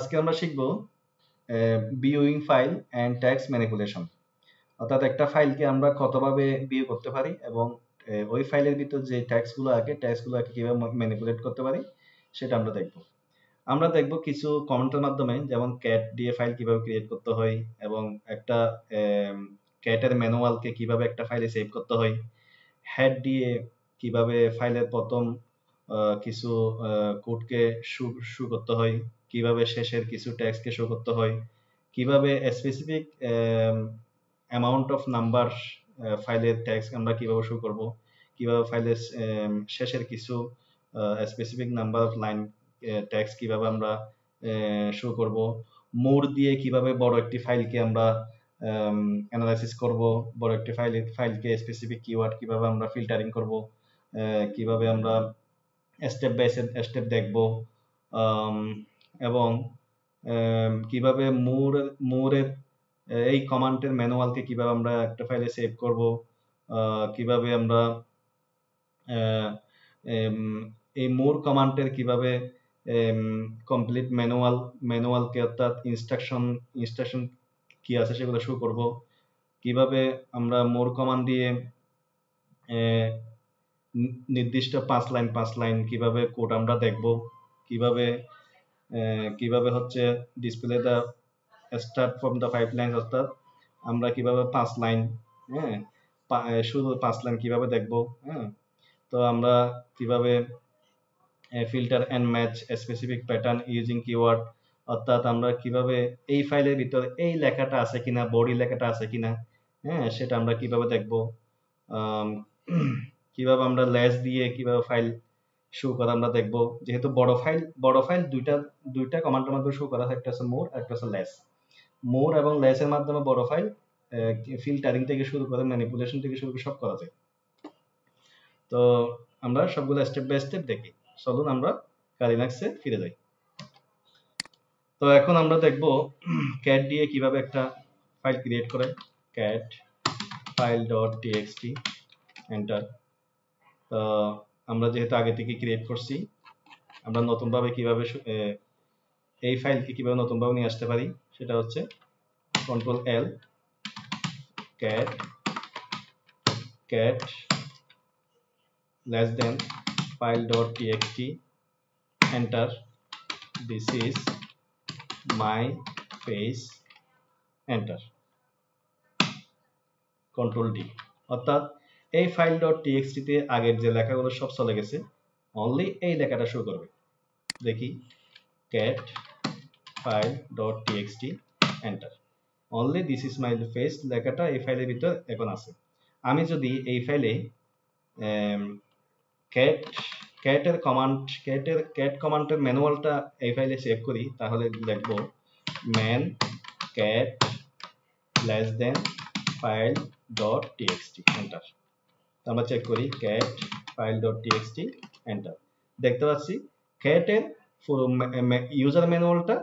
আজকে আমরা শিখব viewing file and text manipulation. অর্থাৎ একটা ফাইলকে আমরা কতভাবে ভিউ করতে পারি এবং ওই ফাইলের ভিতর যে টেক্সটগুলোকে কিভাবে ম্যানিপুলেট করতে পারি সেটা আমরা দেখব। আমরা দেখব কিছু কমেন্টের মাধ্যমে, যেমন ক্যাট দিয়ে ফাইল কিভাবে ক্রিয়েট করতে হয় এবং একটা ক্যাটের ম্যানুয়ালকে কিভাবে একটা ফাইলে সেভ করতে হয়, হেড দিয়ে কিভাবে ফাইলের প্রথম কিছু কোডকে শো করতে হয়, কিভাবে শেষের কিছু টেক্সটকে শো করতে হয়, কিভাবে স্পেসিফিক অ্যামাউন্ট অফ নাম্বার ফাইলের টেক্সট আমরা কিভাবে শো করব, কিভাবে ফাইলের শেষের কিছু specific number of line text কিভাবে আমরা শো করব, মোর দিয়ে কিভাবে বড় একটি ফাইলকে আমরা অ্যানালাইসিস করব, বড় একটি ফাইলকে স্পেসিফিক কিওয়ার্ড কিভাবে আমরা ফিল্টারিং করব, কিভাবে আমরা স্টেপ বাই স্টেপ দেখব, এবং কিভাবে মোরের এই কমান্ডের ম্যানুয়ালকে কিভাবে আমরা একটা ফাইলে সেভ করব, কিভাবে আমরা এই মোর কমান্ডের কিভাবে কমপ্লিট ম্যানুয়ালকে অর্থাৎ ইনস্ট্রাকশন কি আছে সেগুলো শো করব, কিভাবে আমরা মোর কমান্ড দিয়ে নির্দিষ্ট 5 লাইন কিভাবে কোড আমরা দেখব, কিভাবে কিভাবে হচ্ছে display the start from the 5 line, অর্থাৎ আমরা কিভাবে 5 লাইন, হ্যাঁ, শুধু 5 লাইন কিভাবে দেখব, হ্যাঁ। তো আমরা কিভাবে filter and match specific pattern using keyword, অর্থাৎ আমরা কিভাবে এই ফাইলের ভিতরে এই লেখাটা আছে কিনা, বডি লেখাটা আছে কিনা, হ্যাঁ, সেটা আমরা কিভাবে দেখব, কিভাবে আমরা লেস দিয়ে কিভাবে ফাইল শো করা আমরা দেখব। যেহেতু বড় ফাইল দুইটা কমান্ডের মাধ্যমে শো করা হয়, একটা হচ্ছে মোর, একটা হচ্ছে লেস। মোর এবং লেসের মাধ্যমে বড় ফাইল ফিল্টারিং থেকে শুরু করে ম্যানিপুলেশন থেকে শুরু করে সব করা যায়। তো আমরা সবগুলো স্টেপ বাই স্টেপ দেখি। চলুন আমরা কালিনাক্সে ফিরে যাই। তো এখন আমরা দেখব ক্যাট দিয়ে কিভাবে একটা ফাইল ক্রিয়েট করে। Cat file dot TXT, enter. তো আমরা যেহেতু আগে থেকে ক্রিয়েট করছি, আমরা নতুনভাবে কিভাবে এই ফাইলকে কিভাবে নতুনভাবে নিয়ে আসতে পারি সেটা হচ্ছে control L, cat cat less than file.txt, enter, this is my face, enter, control D। অর্থাৎ এই file.txt তে আগের যে লেখাগুলো সব চলে গেছে, অনলি এই লেখাটা শো করবে। দেখি cat file.txt, enter, only this is my face লেখাটা এই ফাইলের ভিতর এখন আছে। আমি যদি এই ফাইলে ক্যাট কমান্ডের ম্যানুয়ালটা এই ফাইলে সেভ করি, তাহলে লিখব man cat less then file dot TXT, enter. আমরা চেক করি cat file dot TXT, enter. দেখতে পাচ্ছি ক্যাটের ইউজার ম্যানুয়ালটা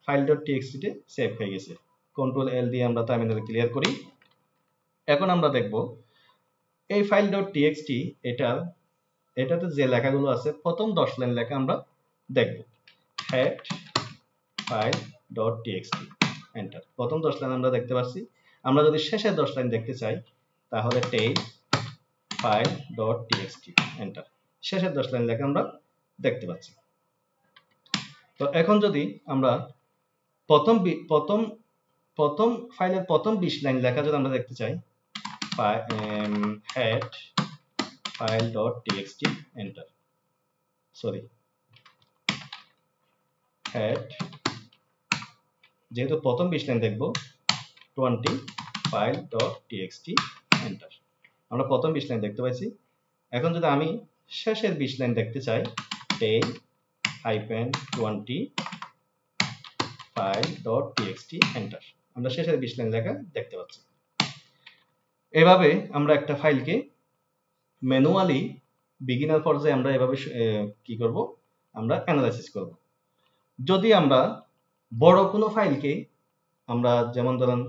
ফাইল ডট টিএক্সটি তে সেভ হয়ে গেছে। কন্ট্রোল এল দিয়ে আমরা টার্মিনাল ক্লিয়ার করি। এখন আমরা দেখব এই ফাইল ডট টিএক্সটি এটাতে যে লেখাগুলো আছে প্রথম 10 লাইন লেখা আমরা দেখব। Head file dot TXT, enter. প্রথম 10 লাইন আমরা দেখতে পাচ্ছি। আমরা যদি শেষের 10 লাইন দেখতে চাই তাহলে টেল ফাইল ডট টিএক্সটি, এন্টার। শেষের 10 লাইন লেখা আমরা দেখতে পাচ্ছি। তো এখন যদি আমরা প্রথম ফাইলের প্রথম 20 লাইন লেখা যদি আমরা দেখতে চাই, head file dot TXT, enter. Sorry, head, যেহেতু প্রথম 20 লাইন দেখব 20 ফাইল ডট টিএক্সটি, এন্টার। আমরা প্রথম 20 লাইন দেখতে পাইছি। এখন যদি আমি শেষের 20 লাইন দেখতে চাই, 10 -20 ফাইল ডট টিএক্সটি, এন্টার। আমরা শেষের 20 লাইন লেখা দেখতে পাচ্ছি। এভাবে আমরা একটা ফাইলকে ম্যানুয়ালি বিগিনার পর্যায়ে আমরা এভাবে কি করব, আমরা অ্যানালাইসিস করব। যদি আমরা বড় কোনো ফাইলকে, আমরা যেমন ধরেন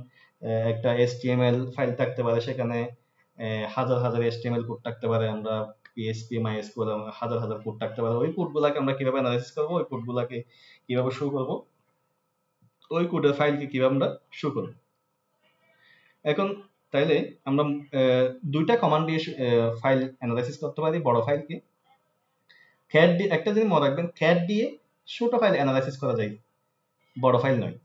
একটা HTML ফাইল থাকতে পারে, সেখানে হাজার হাজার HTML কোড থাকতে পারে, আমরা PHP MySQL হাজার হাজার কোড থাকতে পারে, ওই কোডগুলোকে আমরা কিভাবে অ্যানালাইসিস করব, ওই কোডগুলোকে কিভাবে শো করব, ওই কোডের ফাইলকে কিভাবে আমরা শো করব। এখন তাইলে আমরা দুইটা কমান্ড দিয়ে ফাইল অ্যানালাইসিস করতে পারি। বড় ফাইলকে ক্যাট দিয়ে, একটা জিনিস মনে রাখবেন, ক্যাট দিয়ে ছোট ফাইল অ্যানালাইসিস করা যায়, বড় ফাইল নয়।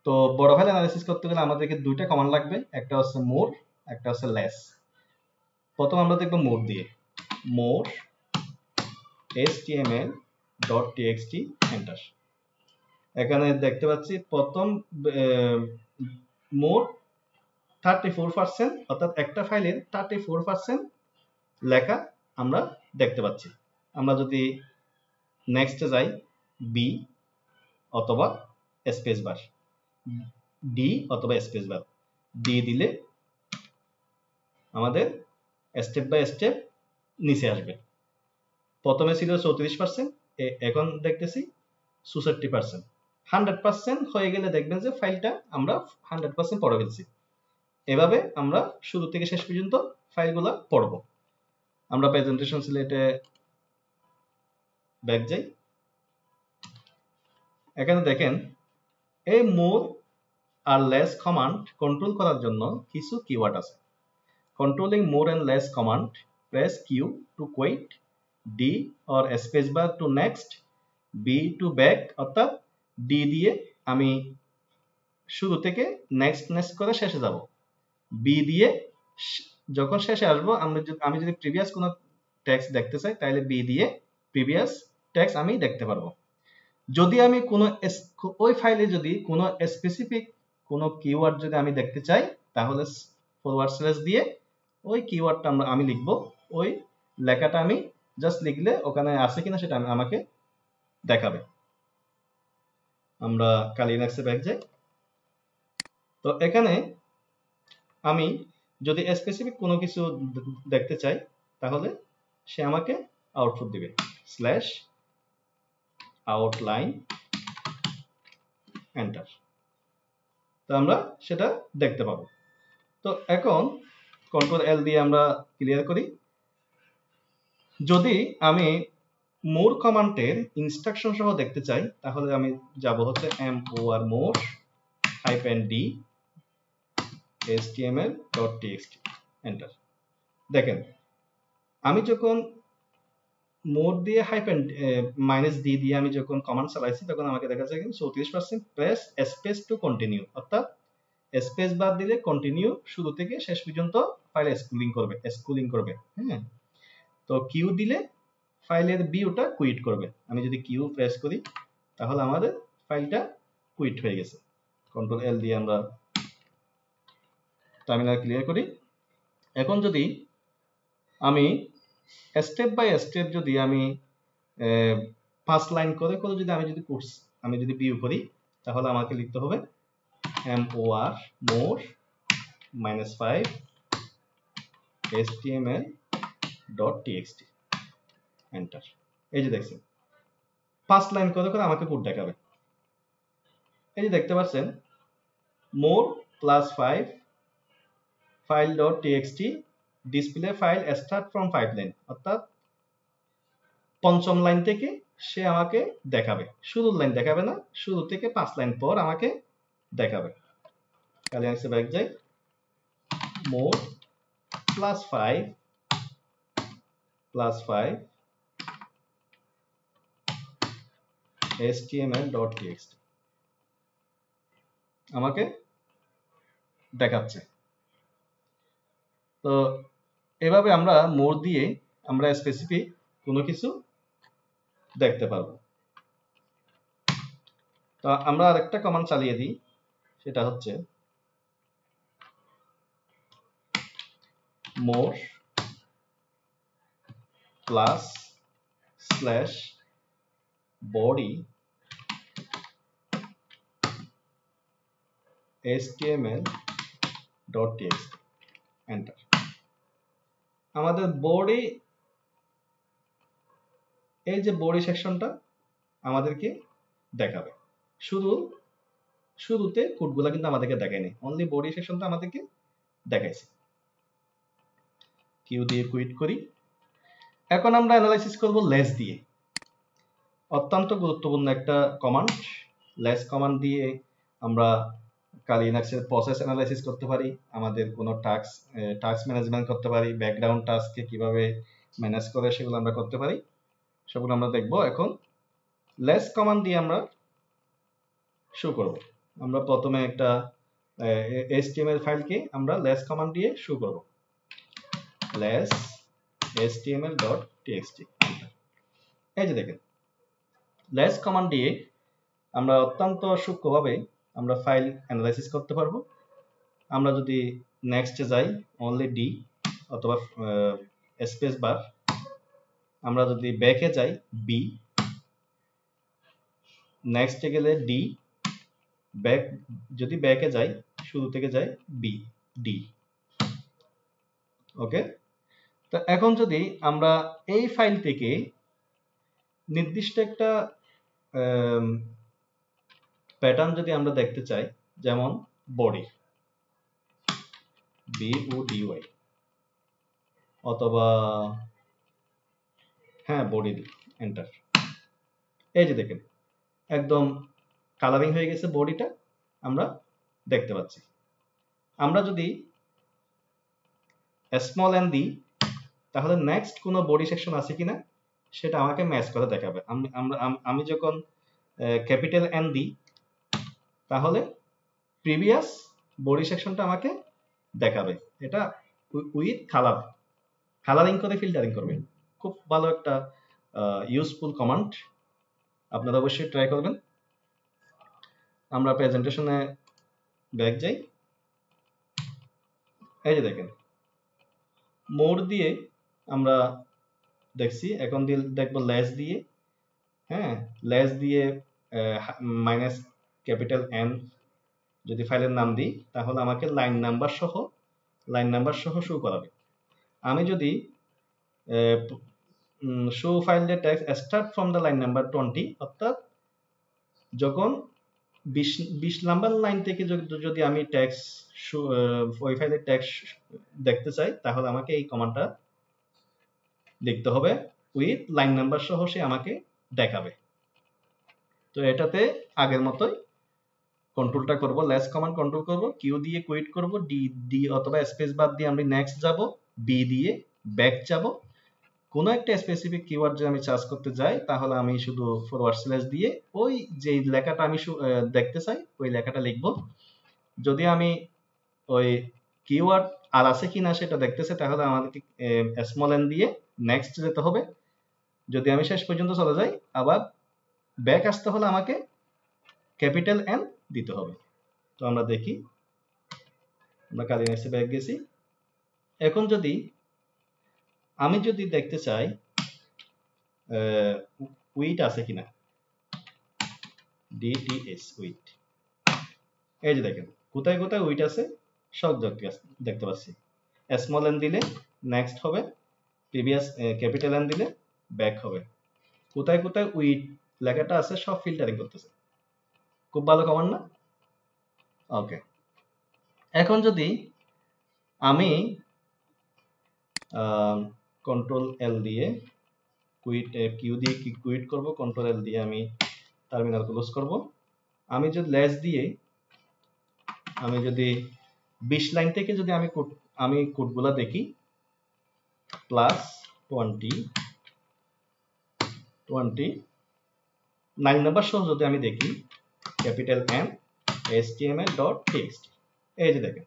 তো বড় ফাইল অ্যানালাইসিস করতে গেলে আমাদেরকে দুইটা কমান্ড লাগবে, একটা হচ্ছে মোর, একটা হচ্ছে লেস। প্রথম আমরা দেখব মোর দিয়ে, মোর html.txt এন্টার। এখানে দেখতে পাচ্ছি প্রথম মোর 34%, অর্থাৎ একটা ফাইলের 34% লেখা আমরা দেখতে পাচ্ছি। আমরা যদি নেক্সটে যাই, বি অথবা স্পেস বার, ডি অথবা স্পেস বার দিয়ে দিলে আমাদের স্টেপ বাই স্টেপ নিচে আসবে। প্রথমে ছিল 34%, এখন দেখতেছি 64%। 100% হয়ে গেলে দেখবেন যে ফাইলটা আমরা 100% পড়ে ফেলছি। এভাবে আমরা শুরু থেকে শেষ পর্যন্ত ফাইলগুলো পড়ব। আমরা প্রেজেন্টেশন সিলেটে ব্যাক যাই। এখানে দেখেন এই মোর আর লেস কমান্ড কন্ট্রোল করার জন্য কিছু কিওয়ার্ড আছে। Controlling more and less command, press Q to quit, D or space bar to next, B to back, অর্থাৎ ডি দিয়ে আমি শুরু থেকে নেক্সট নেক্সট করে শেষে যাব, বি দিয়ে যখন শেষে আসবো আমি যদি প্রিভিয়াস কোনো টেক্সট দেখতে চাই তাহলে বি দিয়ে প্রিভিয়াস টেক্সট আমি দেখতে পারবো। যদি আমি কোনো ওই ফাইলে যদি কোনো স্পেসিফিক কোনো কিওয়ার্ড যদি আমি দেখতে চাই তাহলে ফরওয়ার্ড স্ল্যাশ দিয়ে ওই কিওয়ার্ডটা আমি লিখবো। ওই লেখাটা আমি জাস্ট লিখলে ওখানে আছে কিনা সেটা আমাকে দেখাবে। আমরা কালিনাক্সে ব্যাক যাই। তো এখানে আমি যদি স্পেসিফিক কোনো কিছু দেখতে চাই তাহলে সে আমাকে আউটপুট দিবে, স্ল্যাশ আউটলাইন এন্টার। তো আমরা সেটা দেখতে পাবো। তো এখন কন্ট্রোল এল দিয়ে আমরা ক্লিয়ার করি। যদি আমি মোর কমান্ডের ইনস্ট্রাকশন সহ দেখতে চাই তাহলে আমি যাব হচ্ছে more -d html.txt এন্টার। দেখেন আমি যখন মোর দিয়ে -d দিয়ে আমি যখন কমান্ড চালাইছি তখন আমাকে দেখা যায় 34%, প্রেস স্পেস টু কন্টিনিউ, অর্থাৎ স্পেস বার দিলে কন্টিনিউ শুরু থেকে শেষ পর্যন্ত ফাইল স্ক্রলিং করবে। হ্যাঁ, তো কিউ দিলে ফাইলের ভিউটা কুইট করবে। আমি যদি কিউ প্রেস করি তাহলে আমাদের ফাইলটা কুইট হয়ে গেছে। কন্ট্রোল এল দিয়ে আমরা টার্মিনাল ক্লিয়ার করি। এখন যদি আমি স্টেপ বাই স্টেপ যদি আমি 5 লাইন করে যদি আমি যদি ভিউ করি তাহলে আমাকে লিখতে হবে more -5 html.txt এন্টার। এই যে দেখছেন 5 লাইন করে আমাকে কোড দেখাবে। এই যে দেখতে পাচ্ছেন more +5 file.txt display file start from 5 line, অর্থাৎ পঞ্চম লাইন থেকে সে আমাকে দেখাবে, শুরুর লাইন দেখাবে না, শুরু থেকে 5 লাইন পর আমাকে দেখাবে। কালিনাক্সে ব্যাক যাই, more +5 html.txt আমাকে দেখাচ্ছে। তো এভাবে আমরা মোর দিয়ে আমরা স্পেসিফিক কোনো কিছু দেখতে পারবো। তো আমরা আরেকটা কমান্ড চালিয়ে দিই, সেটা হচ্ছে more +/body html.txt এন্টার। আমাদের বডি, এই যে বডি সেকশনটা আমাদেরকে দেখাবে। শুরুতে কোডগুলো কিন্তু আমাদেরকে দেখায়নি, অনলি বডি সেকশনটা আমাদেরকে দেখাইছে। কিউ দিয়ে কুইট করি। এখন আমরা অ্যানালাইসিস করব লেস দিয়ে। অত্যন্ত গুরুত্বপূর্ণ একটা কমান্ড লেস কমান্ড দিয়ে আমরা কালি লিনাক্সের প্রসেস অ্যানালাইসিস করতে পারি, আমাদের কোনো টাস্ক ম্যানেজমেন্ট করতে পারি, ব্যাকগ্রাউন্ড টাস্ককে কিভাবে ম্যানেজ করে সেগুলো আমরা করতে পারি, সেগুলো আমরা দেখব। এখন লেস কমান্ড দিয়ে আমরা শুরু করব। আমরা প্রথমে একটা HTML ফাইলকে আমরা লেস কমান্ড দিয়ে শুরু করব। লেস html.txt, এই যে দেখেন লেস কমান্ড দিয়ে আমরা অত্যন্ত সূক্ষ্মভাবে আমরা ফাইল অ্যানালাইসিস করতে পারবো। আমরা যদি নেক্সটে যাই অনলি ডি অথবা স্পেস বার, আমরা যদি ব্যাকে যাই বি, নেক্সটে গেলে ডি, ব্যাক যদি ব্যাকে যাই শুরু থেকে যাই বি ডি। ওকে, তো এখন যদি আমরা এই ফাইল থেকে নির্দিষ্ট একটা প্যাটার্ন যদি আমরা দেখতে চাই, যেমন বডি BODY অথবা হ্যাঁ বডি এন্টার, এই যে দেখেন একদম কালারিং হয়ে গেছে বডিটা, আমরা দেখতে পাচ্ছি। আমরা যদি স্মল এন দিই তাহলে নেক্সট কোনো বডি সেকশন আছে কিনা সেটা আমাকে ম্যাচ করে দেখাবে। আমি যখন ক্যাপিটাল এন দিই তাহলে প্রিভিয়াস বডি সেকশনটা আমাকে দেখাবে। এটা উইথ কালারিং করে ফিল্টারিং করবে। খুব ভালো একটা ইউজফুল কমান্ড, আপনারা অবশ্যই ট্রাই করবেন। আমরা প্রেজেন্টেশনে ব্যাক যাই, এই যে দেখেন মোর দিয়ে আমরা দেখছি, এখন দেখবো লেস দিয়ে। হ্যাঁ, লেস দিয়ে মাইনাস ক্যাপিটাল এন যদি ফাইলের নাম দিই তাহলে আমাকে লাইন নাম্বার সহ শো করাবে। আমি যদি show file text start from the line number 20, অর্থাৎ যখন 20 নাম্বার লাইন থেকে যদি আমি টেক্সট ওই ফাইলের টেক্সট দেখতে চাই তাহলে আমাকে এই কমান্ডটা লিখতে হবে, উইথ লাইন নাম্বার সহ সে আমাকে দেখাবে। তো এটাতে আগের মতোই কন্ট্রোলটা করব, লেস কমান্ড কন্ট্রোল করব, কিউ দিয়ে কুইট করব, ডি অথবা স্পেস বার দিয়ে আমি নেক্সট যাব, বি দিয়ে ব্যাক যাব। কোনো একটা স্পেসিফিক কিওয়ার্ড যদি আমি সার্চ করতে যাই তাহলে আমি শুধু ফরওয়ার্ড স্ল্যাশ দিয়ে ওই যে লেখাটা আমি দেখতে চাই ওই লেখাটা লিখব। যদি আমি ওই কিওয়ার্ড আর আছে কিনা সেটা দেখতে চাই তাহলে আমাদেরকে স্মল এন দিয়ে নেক্সট যেতে হবে। যদি আমি শেষ পর্যন্ত চলে যাই আবার ব্যাক আসতে হলে আমাকে ক্যাপিটাল এন দিতে হবে। তো আমরা দেখি, আমরা কালি লিনাক্সে ব্যাক গেছি। এখন যদি আমি দেখতে চাই উইট আছে কিনা, DTS উইট, এই যে দেখেন কোথায় কোথায় উইট আছে সব দেখতে পাচ্ছি। স্মল এন দিলে নেক্সট হবে, প্রিভিয়াস ক্যাপিটাল এন দিলে ব্যাক হবে। কোথায় কোথায় উইট লেখাটা আছে সব ফিল্টারিং করতেছে। খুব ভালো কমান্ড না? ওকে, এখন যদি আমি কন্ট্রোল এল দিয়ে কিউ দিয়ে কুইট করব, কন্ট্রোল এল দিয়ে আমি টার্মিনাল ক্লোজ করব। আমি যদি লেস দিয়ে আমি যদি 20 লাইন থেকে যদি আমি কোডগুলো দেখি, প্লাস 20 9 নাম্বার সহ যদি আমি দেখি ক্যাপিটাল এম HTML.txt, এই যে দেখেন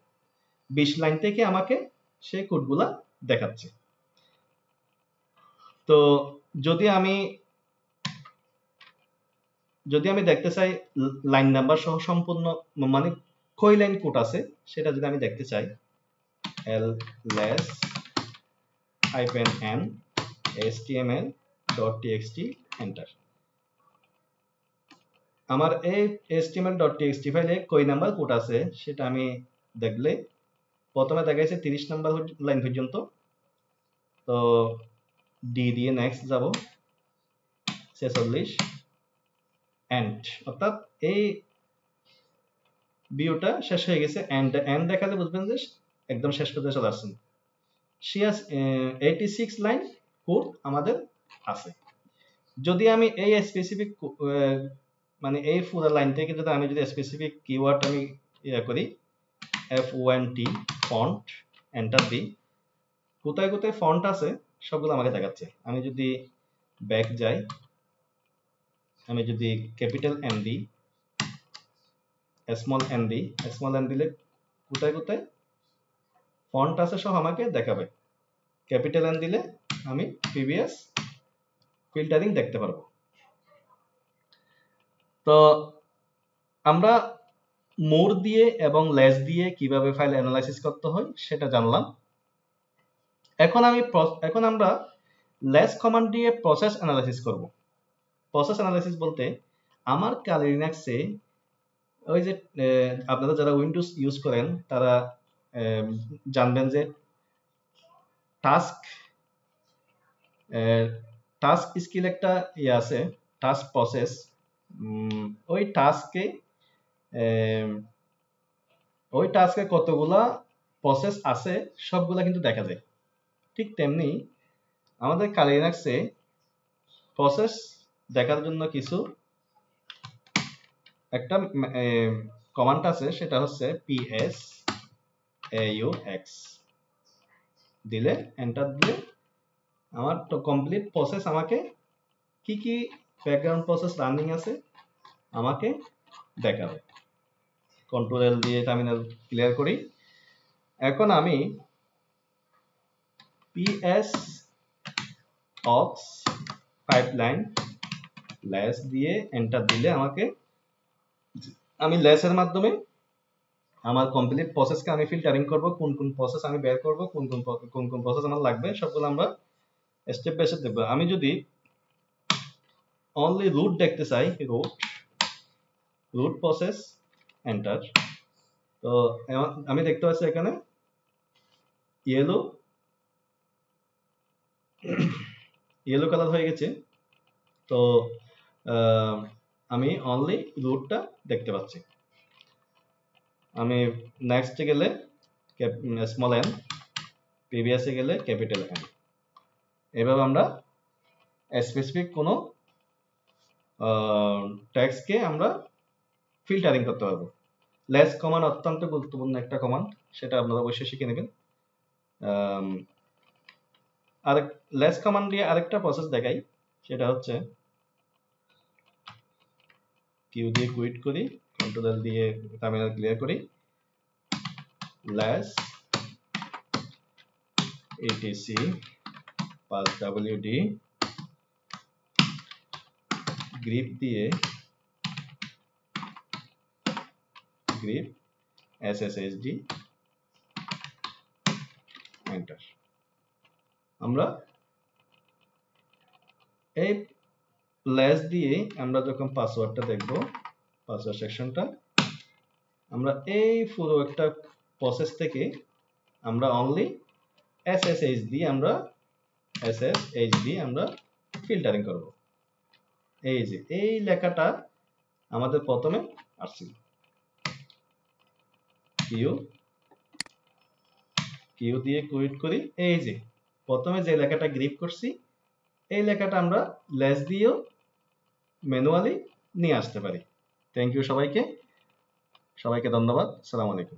20 লাইন থেকে আমাকে সেই কোডগুলা দেখাচ্ছে। তো যদি আমি দেখতে চাই লাইন নাম্বার সহ সম্পূর্ণ মানে কই লাইন কোড আছে সেটা যদি আমি দেখতে চাই, ls -n html.txt এন্টার। আমার এই html.txt ফাইলে কই নাম্বার কোড আছে সেটা আমি দেখলে প্রথমে দেখাইছে 30 নাম্বার লাইন পর্যন্ত। তো ডি দিয়ে নেক্সট যাব 46 এন্ড, অর্থাৎ এই ভিউটা শেষ হয়ে গেছে। এন্ড দেখালে বুঝবেন যে একদম শেষ পর্যন্ত চলে আসছেন। 86 লাইন কোড আমাদের আছে। যদি আমি এই স্পেসিফিক মানে এই পুরো লাইন থেকে যদি আমি যদি স্পেসিফিক কিওয়ার্ড আমি করি font ফন্ট এন্টার দিই, কোথায় কোথায় ফন্ট আছে সবগুলো আমাকে দেখাচ্ছে। আমি যদি ব্যাক যাই, আমি যদি ক্যাপিটাল এন দিই, স্মল এন দিই, স্মল এন দিলে কোথায় কোথায় ফন্ট আছে সব আমাকে দেখাবে। ক্যাপিটাল এন দিলে আমি প্রিভিয়াস ফিল্টারিং দেখতে পারবো। তো আমরা মোর দিয়ে এবং লেস দিয়ে কিভাবে ফাইল অ্যানালাইসিস করতে হয় সেটা জানলাম। এখন আমরা লেস কমান্ড দিয়ে প্রসেস অ্যানালাইসিস করব। প্রসেস অ্যানালাইসিস বলতে আমার কালি লিনাক্সে ওই যে আপনারা যারা উইন্ডোজ ইউজ করেন তারা জানবেন যে টাস্ক স্কিল একটা আছে, টাস্ক প্রসেস। ওই টাস্কে কতগুলা প্রসেস আছে সবগুলা কিন্তু দেখা যায়। ঠিক তেমনি আমাদের কালি লিনাক্সে প্রসেস দেখার জন্য কিছু একটা কমান্ড আছে, সেটা হচ্ছে ps aux দিলে এন্টার দিলে আমার তো কমপ্লিট প্রসেস আমাকে কি কি ব্যাকগ্রাউন্ড প্রসেস রানিং আছে আমাকে দেখাবে। কন্ট্রোল এল দিয়ে টার্মিনাল ক্লিয়ার করি। এখন আমি ps aux পাইপলাইন লেস দিয়ে এন্টার দিলে আমি লেসের মাধ্যমে আমার কমপ্লিট প্রসেসকে আমি ফিল্টারিং করব, কোন কোন প্রসেস আমি বের করব, কোন কোন প্রসেস আমার লাগবে সবগুলো আমরা স্টেপ বাই স্টেপ দেখব। আমি যদি অনলি রুট দেখতে চাই, রুট প্রসেস এন্টার, তো আমি দেখতে পাচ্ছি এখানে ইয়েলো কালার হয়ে গেছে। তো আমি অনলি রুটটা দেখতে পাচ্ছি। আমি নেক্সটে গেলে স্মল এন, প্রিভিয়াসে গেলে ক্যাপিটাল এন। এভাবে আমরা স্পেসিফিক কোনো টেক্সটকে আমরা ফিল্টারিং করতে পারবো। লেস কমান্ড অত্যন্ত গুরুত্বপূর্ণ একটা কমান্ড, সেটা আপনারা অবশ্যই শিখে নেবেন। আর লেস কমান্ড দিয়ে আরেকটা প্রসেস দেখাই, সেটা হচ্ছে কিউ দিয়ে কুইট করি, কন্ট্রোল এল দিয়ে টার্মিনাল ক্লিয়ার করি, লেস etc পাস wd গ্রিপ দিয়ে গ্রিপ sshd এন্টার। আমরা এই লেস দিয়ে আমরা যখন পাসওয়ার্ডটা দেখব, পাসওয়ার্ড সেকশনটা আমরা এই পুরো একটা প্রসেস থেকে আমরা অনলি sshd আমরা ফিল্টারিং করব। এই যে এই লেখাটা আমাদের প্রথমে আসছিল, কিউ দিয়ে কুইট করি, এই যে প্রথমে যে লেখাটা গ্রিপ করছি এই লেখাটা আমরা লেস দিয়েও ম্যানুয়ালি নিয়ে আসতে পারি। থ্যাংক ইউ সবাইকে ধন্যবাদ। আসসালামু আলাইকুম।